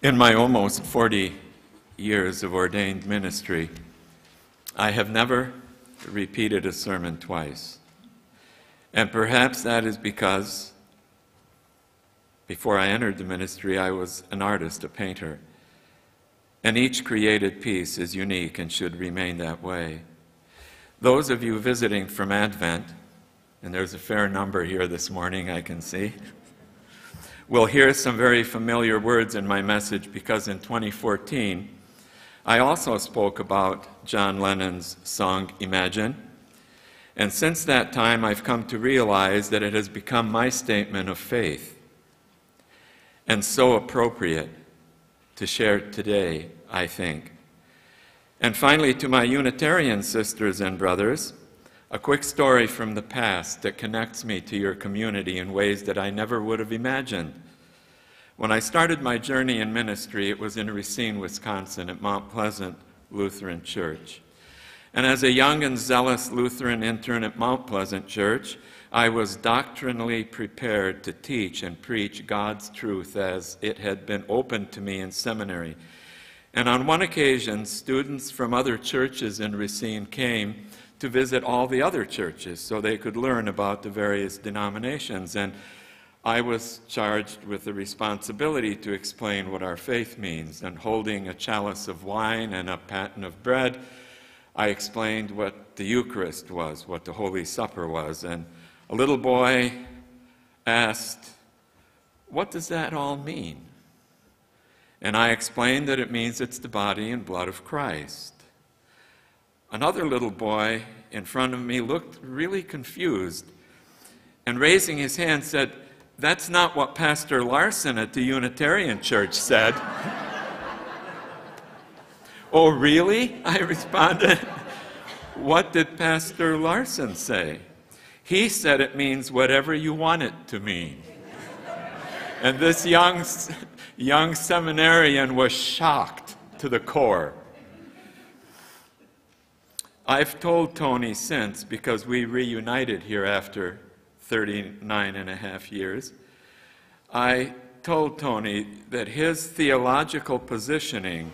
In my almost 40 years of ordained ministry, I have never repeated a sermon twice. And perhaps that is because before I entered the ministry, I was an artist, a painter. And each created piece is unique and should remain that way. Those of you visiting from Advent, and there's a fair number here this morning, I can see, will hear some very familiar words in my message because in 2014, I also spoke about John Lennon's song, Imagine. And since that time, I've come to realize that it has become my statement of faith and so appropriate to share today, I think. And finally, to my Unitarian sisters and brothers, a quick story from the past that connects me to your community in ways that I never would have imagined. When I started my journey in ministry, it was in Racine, Wisconsin, at Mount Pleasant Lutheran Church. And as a young and zealous Lutheran intern at Mount Pleasant Church, I was doctrinally prepared to teach and preach God's truth as it had been opened to me in seminary. And on one occasion, students from other churches in Racine came to visit all the other churches so they could learn about the various denominations. And I was charged with the responsibility to explain what our faith means. And holding a chalice of wine and a paten of bread, I explained what the Eucharist was, what the Holy Supper was. And a little boy asked, "What does that all mean?" And I explained that it means it's the body and blood of Christ. Another little boy in front of me looked really confused and raising his hand said, "That's not what Pastor Larson at the Unitarian Church said." "Oh, really?" I responded. "What did Pastor Larson say?" "He said it means whatever you want it to mean." And this young seminarian was shocked to the core. I've told Tony since, because we reunited here after 39 and a half years, I told Tony that his theological positioning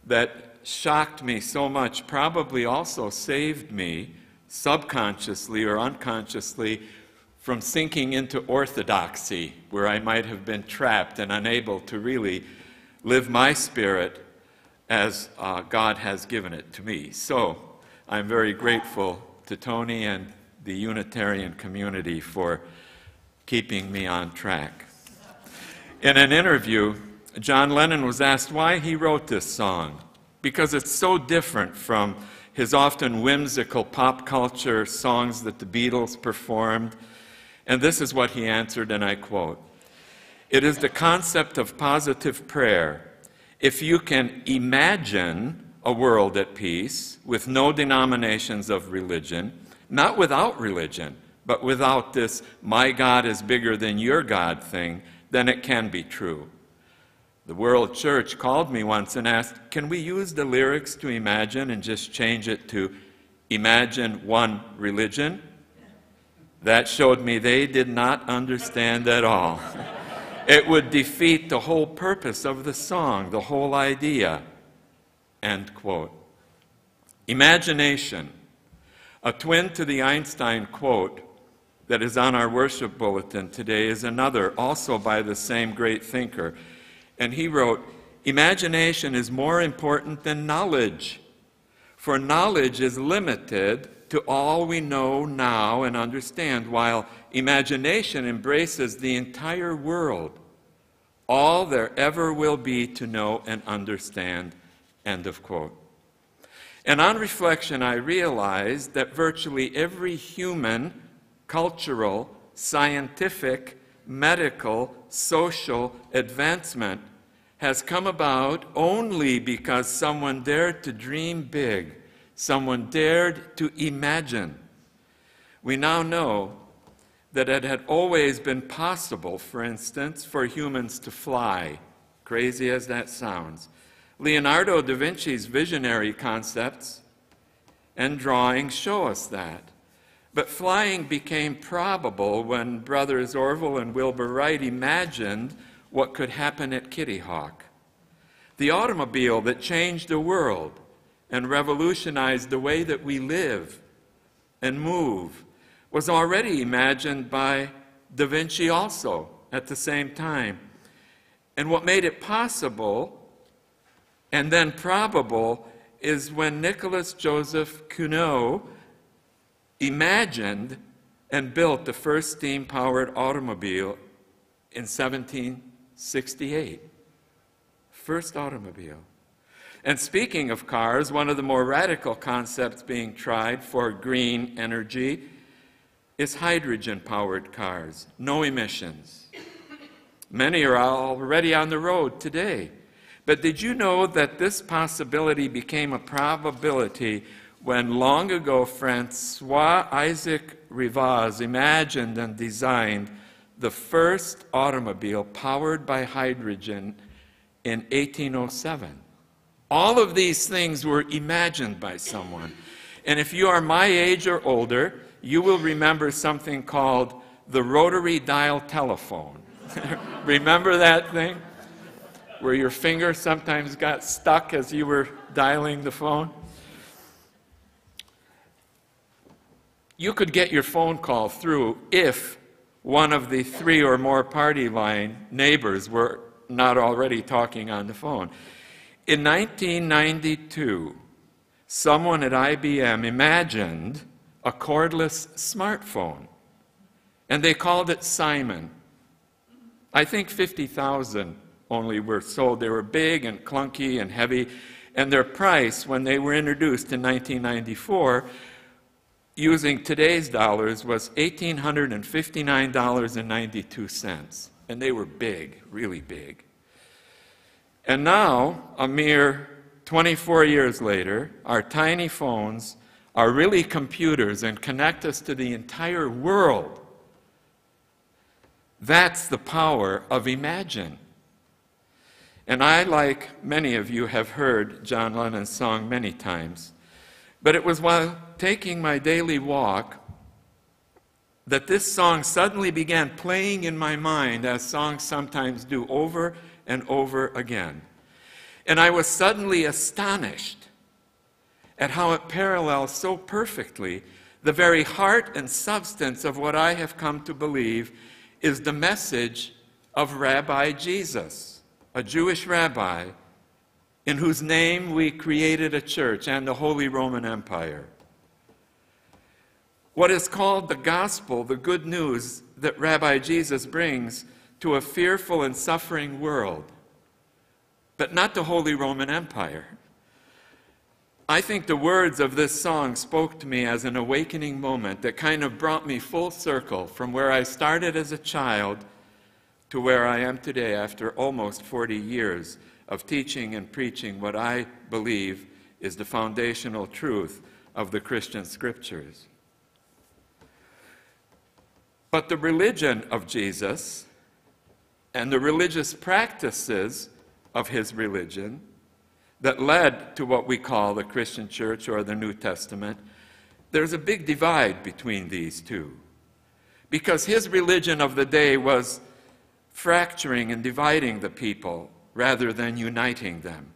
that shocked me so much probably also saved me subconsciously or unconsciously from sinking into orthodoxy, where I might have been trapped and unable to really live my spirit as God has given it to me. So I'm very grateful to Tony and the Unitarian community for keeping me on track. In an interview, John Lennon was asked why he wrote this song, because it's so different from his often whimsical pop culture songs that the Beatles performed. And this is what he answered, and I quote, "It is the concept of positive prayer. If you can imagine a world at peace with no denominations of religion, not without religion, but without this my God is bigger than your God thing, then it can be true." The World Church called me once and asked, "Can we use the lyrics to Imagine and just change it to Imagine one religion?" That showed me they did not understand at all. It would defeat the whole purpose of the song, the whole idea. End quote. Imagination, a twin to the Einstein quote that is on our worship bulletin today, is another, also by the same great thinker. And he wrote, "Imagination is more important than knowledge, for knowledge is limited to all we know now and understand, while imagination embraces the entire world, all there ever will be to know and understand." End of quote. And on reflection, I realized that virtually every human, cultural, scientific, medical, social advancement has come about only because someone dared to dream big, someone dared to imagine. We now know that it had always been possible, for instance, for humans to fly, crazy as that sounds. Leonardo da Vinci's visionary concepts and drawings show us that. But flying became probable when brothers Orville and Wilbur Wright imagined what could happen at Kitty Hawk. The automobile that changed the world and revolutionized the way that we live and move was already imagined by Da Vinci also at the same time. And what made it possible and then probable is when Nicolas Joseph Cugnot imagined and built the first steam-powered automobile in 1768. First automobile. And speaking of cars, one of the more radical concepts being tried for green energy is hydrogen-powered cars, no emissions. Many are already on the road today. But did you know that this possibility became a probability when long ago Francois Isaac Rivaz imagined and designed the first automobile powered by hydrogen in 1807? All of these things were imagined by someone. And if you are my age or older, you will remember something called the rotary dial telephone. Remember that thing? Where your finger sometimes got stuck as you were dialing the phone? You could get your phone call through if one of the 3 or more party line neighbors were not already talking on the phone. In 1992, someone at IBM imagined a cordless smartphone, and they called it Simon. I think 50,000 only were sold. They were big and clunky and heavy, and their price when they were introduced in 1994, using today's dollars, was $1,859.92. And they were big, really big. And now, a mere 24 years later, our tiny phones are really computers and connect us to the entire world. That's the power of imagine. And I, like many of you, have heard John Lennon's song many times. But it was while taking my daily walk that this song suddenly began playing in my mind, as songs sometimes do, over and over again. And I was suddenly astonished at how it parallels so perfectly the very heart and substance of what I have come to believe is the message of Rabbi Jesus, a Jewish rabbi in whose name we created a church and the Holy Roman Empire. What is called the gospel, the good news that Rabbi Jesus brings to a fearful and suffering world, but not the Holy Roman Empire. I think the words of this song spoke to me as an awakening moment that kind of brought me full circle from where I started as a child to where I am today after almost 40 years of teaching and preaching what I believe is the foundational truth of the Christian scriptures. But the religion of Jesus and the religious practices of his religion that led to what we call the Christian church or the New Testament, there's a big divide between these two. Because his religion of the day was fracturing and dividing the people rather than uniting them.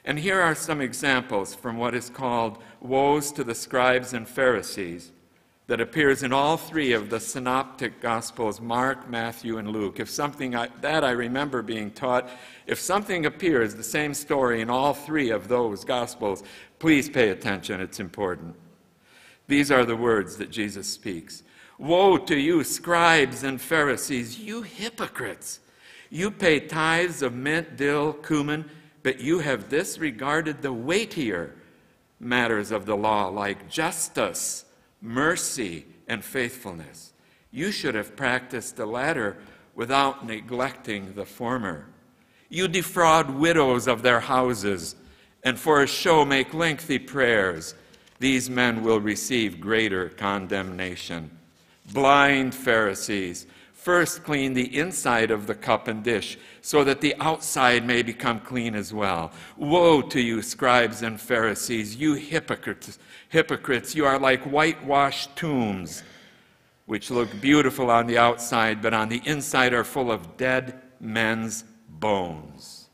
And here are some examples from what is called Woes to the Scribes and Pharisees that appears in all 3 of the synoptic Gospels, Mark, Matthew, and Luke. If something that I remember being taught, if something appears, the same story in all 3 of those Gospels, please pay attention, it's important. These are the words that Jesus speaks. Woe to you, scribes and Pharisees, you hypocrites! You pay tithes of mint, dill, cumin, but you have disregarded the weightier matters of the law, like justice, mercy, and faithfulness. You should have practiced the latter without neglecting the former. You defraud widows of their houses, and for a show make lengthy prayers. These men will receive greater condemnation. Blind Pharisees, first clean the inside of the cup and dish, so that the outside may become clean as well. Woe to you, scribes and Pharisees, you hypocrites! You are like whitewashed tombs, which look beautiful on the outside, but on the inside are full of dead men's bones.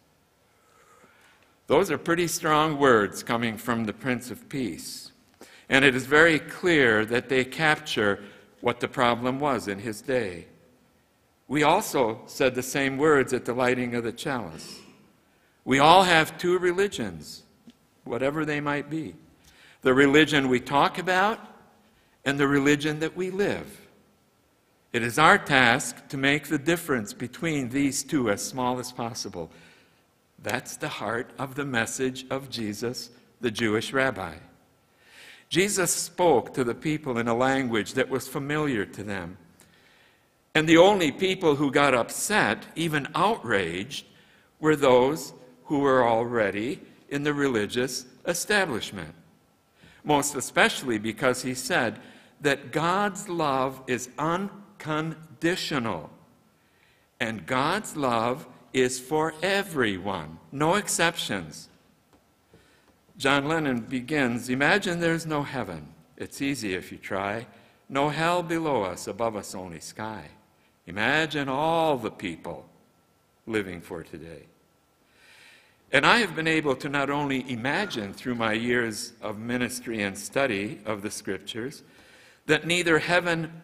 Those are pretty strong words coming from the Prince of Peace. And it is very clear that they capture what the problem was in his day. We also said the same words at the lighting of the chalice. We all have two religions, whatever they might be. The religion we talk about and the religion that we live. It is our task to make the difference between these two as small as possible. That's the heart of the message of Jesus, the Jewish rabbi. Jesus spoke to the people in a language that was familiar to them. And the only people who got upset, even outraged, were those who were already in the religious establishment. Most especially because he said that God's love is unconditional. And God's love is for everyone, no exceptions. John Lennon begins, imagine there's no heaven. It's easy if you try. No hell below us, above us only sky. Imagine all the people living for today. And I have been able to not only imagine through my years of ministry and study of the Scriptures that neither heaven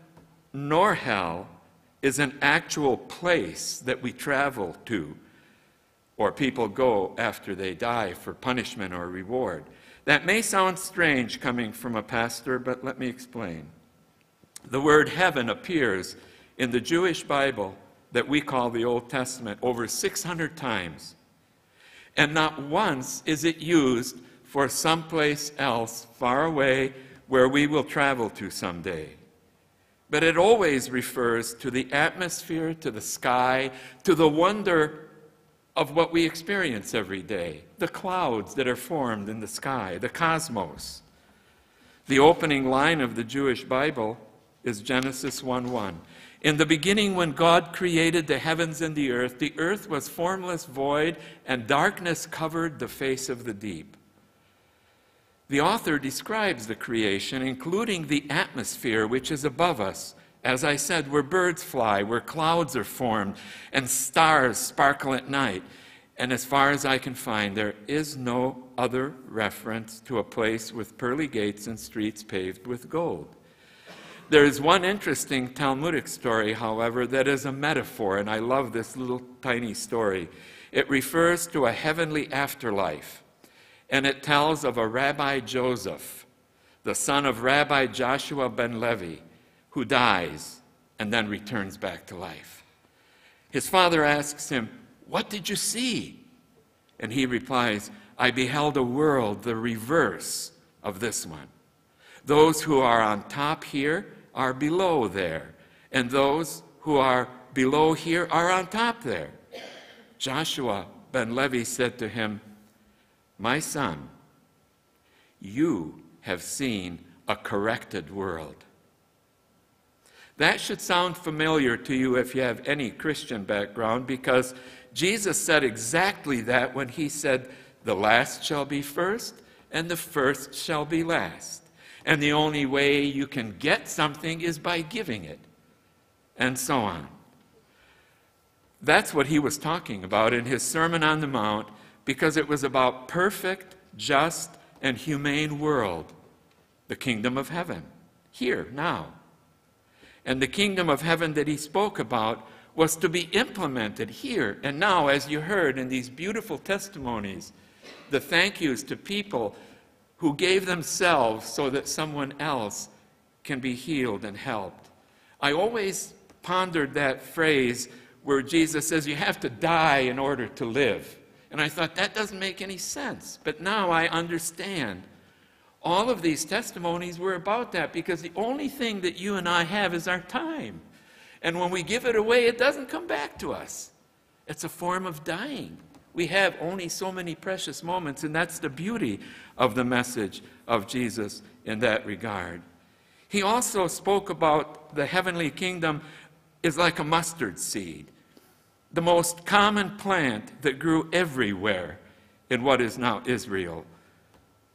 nor hell is an actual place that we travel to or people go after they die for punishment or reward. That may sound strange coming from a pastor, but let me explain. The word heaven appears in the Jewish Bible that we call the Old Testament over 600 times. And not once is it used for someplace else far away where we will travel to someday. But it always refers to the atmosphere, to the sky, to the wonder of what we experience every day, the clouds that are formed in the sky, the cosmos. The opening line of the Jewish Bible is Genesis 1:1. In the beginning, when God created the heavens and the earth was formless, void, and darkness covered the face of the deep. The author describes the creation, including the atmosphere which is above us. As I said, where birds fly, where clouds are formed, and stars sparkle at night. And as far as I can find, there is no other reference to a place with pearly gates and streets paved with gold. There is one interesting Talmudic story, however, that is a metaphor, and I love this little tiny story. It refers to a heavenly afterlife, and it tells of a Rabbi Joseph, the son of Rabbi Joshua ben Levi, who dies and then returns back to life. His father asks him, "What did you see?" And he replies, "I beheld a world the reverse of this one. Those who are on top here are below there, and those who are below here are on top there." Joshua ben Levi said to him, "My son, you have seen a corrected world." That should sound familiar to you if you have any Christian background, because Jesus said exactly that when he said, "The last shall be first, and the first shall be last. And the only way you can get something is by giving it," and so on. That's what he was talking about in his Sermon on the Mount, because it was about perfect, just, and humane world, the kingdom of heaven, here, now. And the kingdom of heaven that he spoke about was to be implemented here and now, as you heard in these beautiful testimonies, the thank yous to people who gave themselves so that someone else can be healed and helped. I always pondered that phrase where Jesus says you have to die in order to live. And I thought that doesn't make any sense. But now I understand. All of these testimonies were about that, because the only thing that you and I have is our time. And when we give it away, it doesn't come back to us. It's a form of dying. We have only so many precious moments, and that's the beauty of the message of Jesus in that regard. He also spoke about the heavenly kingdom is like a mustard seed, the most common plant that grew everywhere in what is now Israel.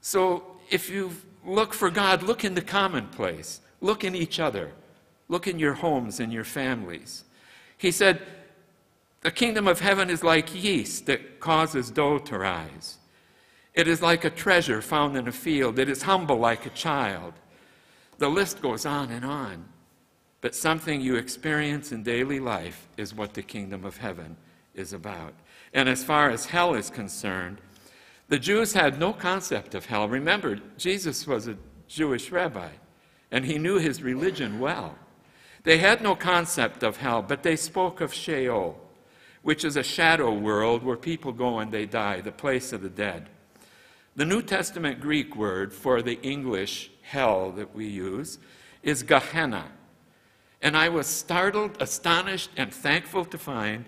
So if you look for God, look in the commonplace. Look in each other. Look in your homes and your families. He said, the kingdom of heaven is like yeast that causes dough to rise. It is like a treasure found in a field. It is humble like a child. The list goes on and on. But something you experience in daily life is what the kingdom of heaven is about. And as far as hell is concerned, the Jews had no concept of hell. Remember, Jesus was a Jewish rabbi, and he knew his religion well. They had no concept of hell, but they spoke of Sheol, which is a shadow world where people go when they die, the place of the dead. The New Testament Greek word for the English hell that we use is Gehenna. And I was startled, astonished, and thankful to find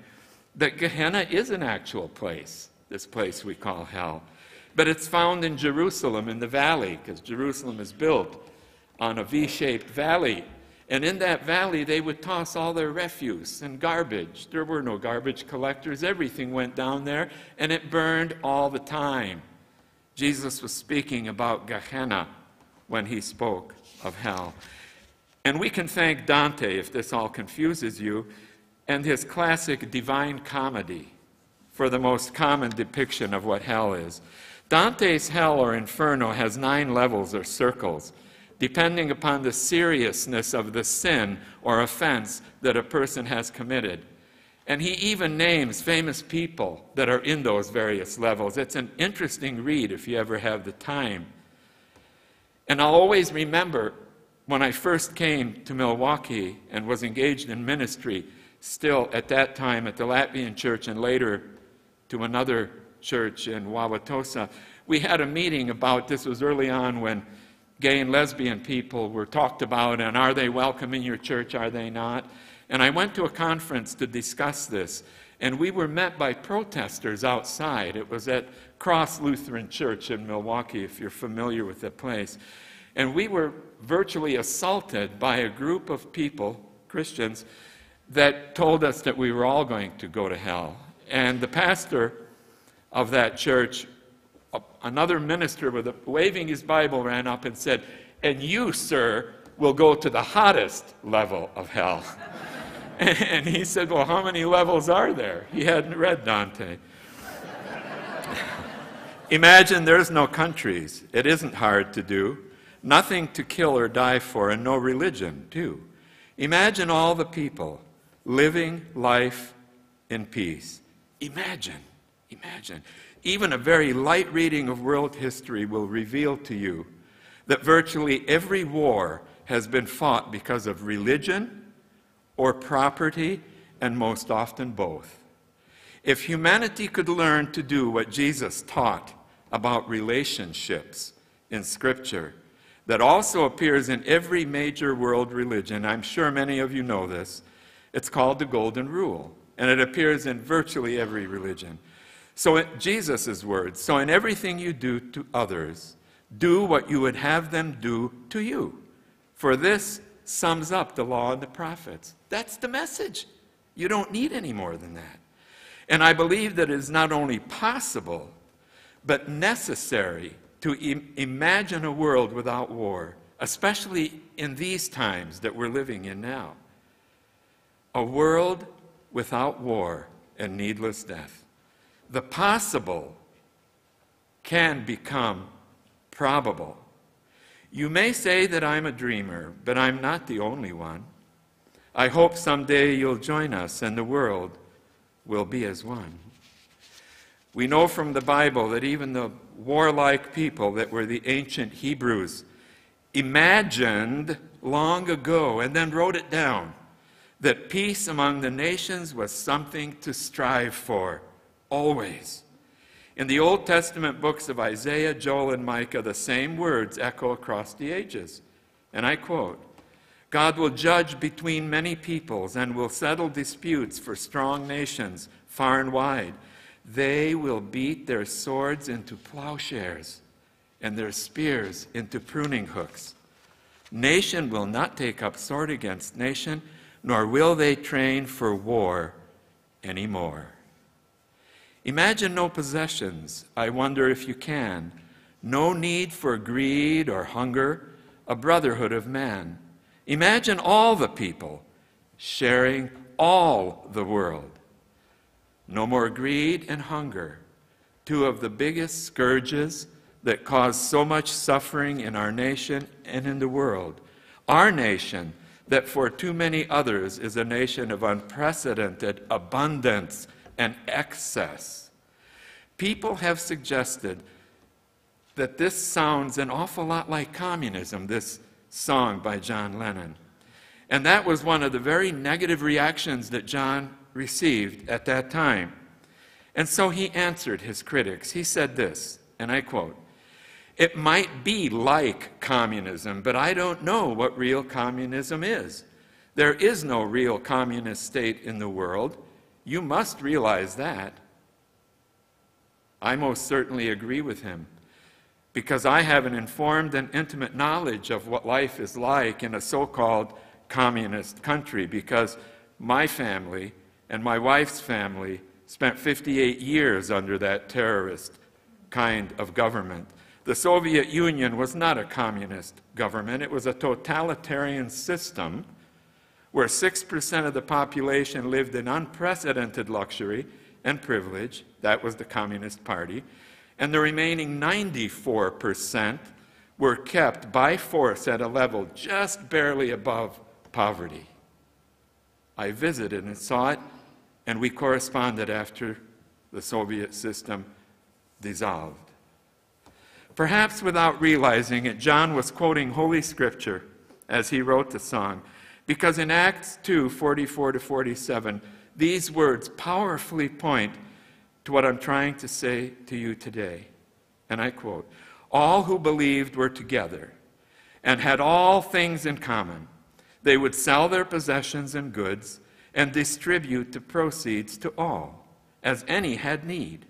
that Gehenna is an actual place, this place we call hell. But it's found in Jerusalem, in the valley, because Jerusalem is built on a V-shaped valley. And in that valley, they would toss all their refuse and garbage. There were no garbage collectors. Everything went down there, and it burned all the time. Jesus was speaking about Gehenna when he spoke of hell. And we can thank Dante, if this all confuses you, and his classic Divine Comedy for the most common depiction of what hell is. Dante's hell or inferno has 9 levels or circles, depending upon the seriousness of the sin or offense that a person has committed. And he even names famous people that are in those various levels. It's an interesting read if you ever have the time. And I'll always remember when I first came to Milwaukee and was engaged in ministry, still at that time at the Latvian church and later to another church in Wauwatosa, we had a meeting about, this was early on when gay and lesbian people were talked about, and are they welcome in your church, are they not? And I went to a conference to discuss this, and we were met by protesters outside. It was at Cross Lutheran Church in Milwaukee, if you're familiar with the place. And we were virtually assaulted by a group of people, Christians, that told us that we were all going to go to hell. And the pastor of that church, another minister waving his Bible, ran up and said, "And you, sir, will go to the hottest level of hell." And he said, "Well, how many levels are there?" He hadn't read Dante. Imagine there's no countries. It isn't hard to do. Nothing to kill or die for, and no religion, too. Imagine all the people living life in peace. Imagine. Even a very light reading of world history will reveal to you that virtually every war has been fought because of religion or property, and most often both. If humanity could learn to do what Jesus taught about relationships in Scripture, that also appears in every major world religion, I'm sure many of you know this, it's called the Golden Rule, and it appears in virtually every religion. So Jesus' words, so in everything you do to others, do what you would have them do to you. For this sums up the law and the prophets. That's the message. You don't need any more than that. And I believe that it is not only possible, but necessary to imagine a world without war, especially in these times that we're living in now. A world without war and needless death. The possible can become probable. You may say that I'm a dreamer, but I'm not the only one. I hope someday you'll join us and the world will be as one. We know from the Bible that even the warlike people that were the ancient Hebrews imagined long ago and then wrote it down that peace among the nations was something to strive for, always. In the Old Testament books of Isaiah, Joel, and Micah, the same words echo across the ages. And I quote, God will judge between many peoples and will settle disputes for strong nations far and wide. They will beat their swords into plowshares and their spears into pruning hooks. Nation will not take up sword against nation, nor will they train for war anymore. Imagine no possessions. I wonder if you can. No need for greed or hunger, a brotherhood of man. Imagine all the people sharing all the world. No more greed and hunger. two of the biggest scourges that cause so much suffering in our nation and in the world. Our nation, that for too many others is a nation of unprecedented abundance and excess. People have suggested that this sounds an awful lot like communism, this song by John Lennon. And that was one of the very negative reactions that John received at that time. And so he answered his critics. He said this, and I quote, "It might be like communism, but I don't know what real communism is. There is no real communist state in the world. You must realize that." I most certainly agree with him, because I have an informed and intimate knowledge of what life is like in a so-called communist country, because my family and my wife's family spent 58 years under that terrorist kind of government. The Soviet Union was not a communist government. It was a totalitarian system where 6% of the population lived in unprecedented luxury and privilege. That was the Communist Party. And the remaining 94% were kept by force at a level just barely above poverty. I visited and saw it, and we corresponded after the Soviet system dissolved. Perhaps without realizing it, John was quoting Holy Scripture as he wrote the song, because in Acts 2, 44-47, these words powerfully point to what I'm trying to say to you today. And I quote, "All who believed were together and had all things in common. They would sell their possessions and goods and distribute the proceeds to all, as any had need.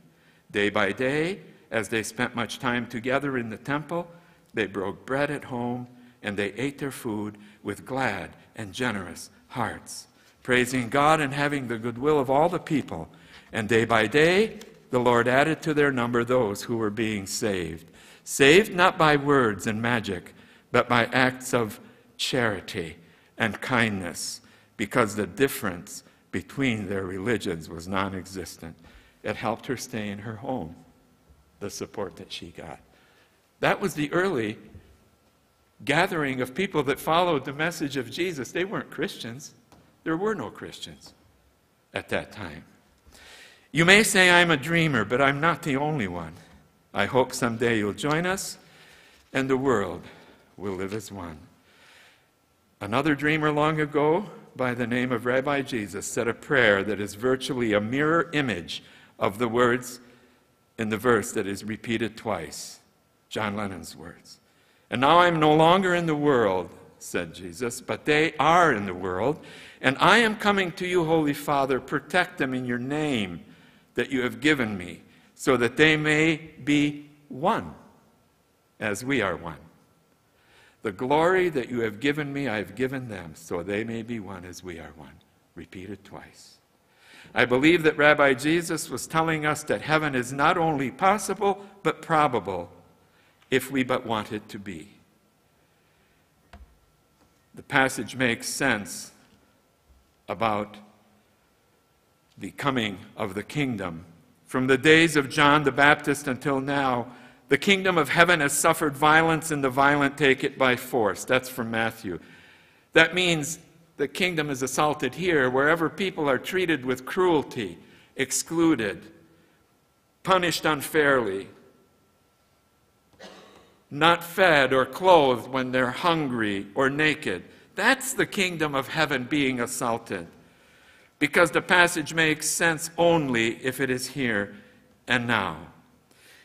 Day by day, as they spent much time together in the temple, they broke bread at home, and they ate their food with glad and generous hearts, praising God and having the goodwill of all the people. And day by day, the Lord added to their number those who were being saved. Saved not by words and magic, but by acts of charity and kindness, because the difference between their religions was non-existent." It helped her stay in her home, the support that she got. That was the early gathering of people that followed the message of Jesus. They weren't Christians. There were no Christians at that time. You may say I'm a dreamer, but I'm not the only one. I hope someday you'll join us, and the world will live as one. Another dreamer long ago, by the name of Rabbi Jesus, said a prayer that is virtually a mirror image of the words in the verse that is repeated twice, John Lennon's words. "And now I'm no longer in the world," said Jesus, "but they are in the world. And I am coming to you, Holy Father. Protect them in your name that you have given me, so that they may be one, as we are one. The glory that you have given me, I have given them, so they may be one as we are one." Repeated twice. I believe that Rabbi Jesus was telling us that heaven is not only possible, but probable, if we but want it to be. The passage makes sense about the coming of the kingdom. From the days of John the Baptist until now, the kingdom of heaven has suffered violence, and the violent take it by force. That's from Matthew. That means the kingdom is assaulted here, wherever people are treated with cruelty, excluded, punished unfairly, not fed or clothed when they're hungry or naked. That's the kingdom of heaven being assaulted, because the passage makes sense only if it is here and now.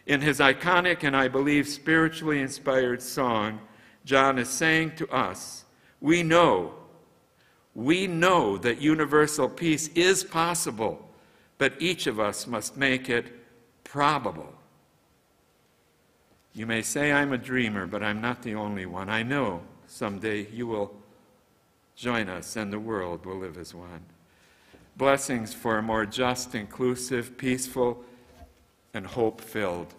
In his iconic and I believe spiritually inspired song, John is saying to us, we know that universal peace is possible, but each of us must make it probable. You may say I'm a dreamer, but I'm not the only one. I know someday you will join us and the world will live as one. Blessings for a more just, inclusive, peaceful, and hope-filled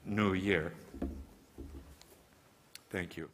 new year. Thank you.